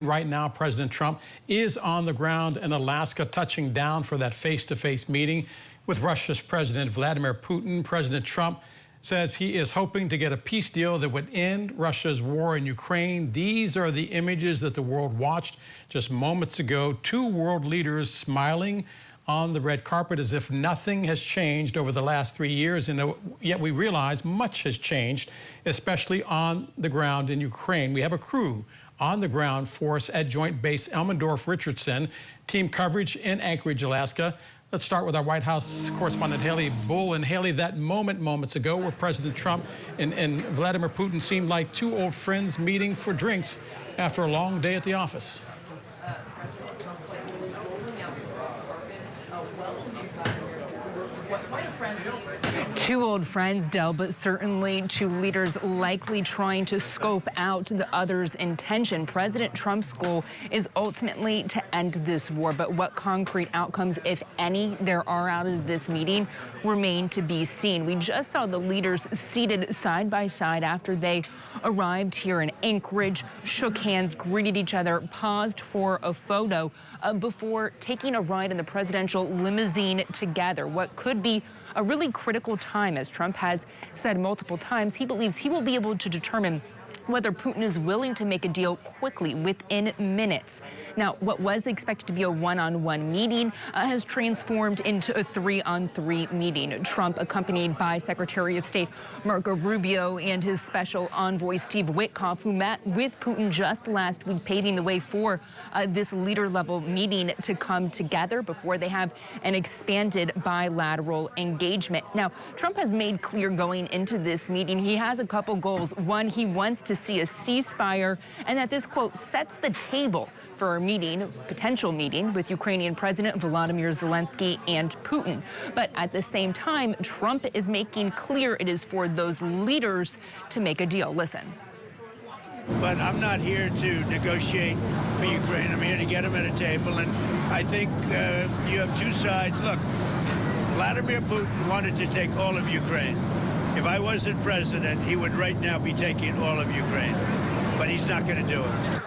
Right now, President Trump is on the ground in Alaska, touching down for that face-to-face meeting with Russia's President Vladimir Putin. President Trump says he is hoping to get a peace deal that would end Russia's war in Ukraine. These are the images that the world watched just moments ago. Two world leaders smiling on the red carpet as if nothing has changed over the last 3 years, and yet we realize much has changed, especially on the ground in Ukraine. We have a crew on the ground force at Joint Base Elmendorf-Richardson, team coverage in Anchorage, Alaska. Let's start with our White House correspondent, Haley Bull. And Haley, that moments ago where President Trump and Vladimir Putin seemed like two old friends meeting for drinks after a long day at the office. Two old friends, Del, but certainly two leaders likely trying to scope out the other's intention. President Trump's goal is ultimately to end this war, but what concrete outcomes, if any, there are out of this meeting remain to be seen. We just saw the leaders seated side by side after they arrived here in Anchorage, shook hands, greeted each other, paused for a photo before taking a ride in the presidential limousine together. What could be a really critical time, as Trump has said multiple times. He believes he will be able to determine whether Putin is willing to make a deal quickly, within minutes. Now, what was expected to be a one-on-one meeting has transformed into a three-on-three meeting. Trump, accompanied by Secretary of State Marco Rubio and his special envoy Steve Witkoff, who met with Putin just last week, paving the way for this leader-level meeting to come together before they have an expanded bilateral engagement. Now, Trump has made clear going into this meeting he has a couple goals. One, he wants to see a ceasefire, and that this, quote, sets the table for a meeting, potential meeting, with Ukrainian President Vladimir Zelensky and Putin. But at the same time, Trump is making clear it is for those leaders to make a deal. Listen. But I'm not here to negotiate for Ukraine. I'm here to get them at a table, and I think you have two sides. Look, Vladimir Putin wanted to take all of Ukraine. If I wasn't president, he would right now be taking all of Ukraine. But he's not going to do it.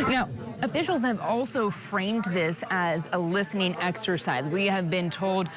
Now, officials have also framed this as a listening exercise. We have been told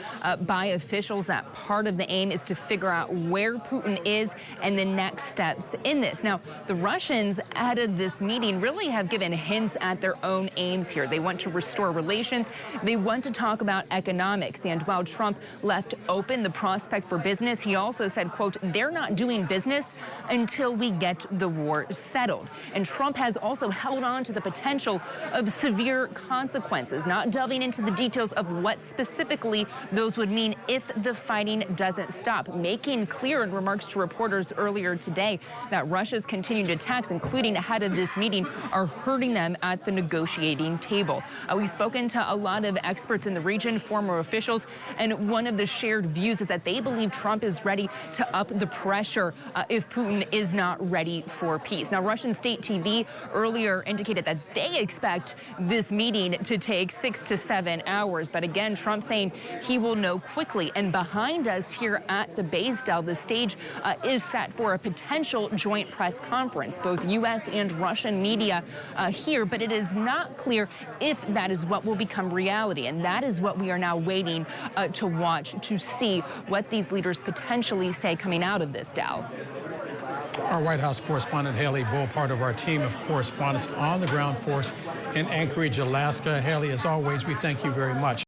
by officials that part of the aim is to figure out where Putin is and the next steps in this. Now, the Russians ahead of this meeting really have given hints at their own aims here. They want to restore relations. They want to talk about economics. And while Trump left open the prospect for business, he also said, quote, they're not doing business until we get the war settled. And Trump has also held on to the potential of severe consequences, not delving into the details of what specifically those would mean if the fighting doesn't stop, making clear in remarks to reporters earlier today that Russia's continued attacks, including ahead of this meeting, are hurting them at the negotiating table. We've spoken to a lot of experts in the region, former officials, and one of the shared views is that they believe Trump is ready to up the pressure if Putin is not ready for peace. Now, Russian state TV earlier indicated that they expect this meeting to take 6 to 7 hours. But again, Trump saying he will know quickly. And behind us here at the base, Del, the stage is set for a potential joint press conference. Both U.S. and Russian media here, but it is not clear if that is what will become reality. And that is what we are now waiting to watch, to see what these leaders potentially say coming out of this, Del. Our White House correspondent, Haley Bull, part of our team of correspondents on the ground force in Anchorage, Alaska. Haley, as always, we thank you very much.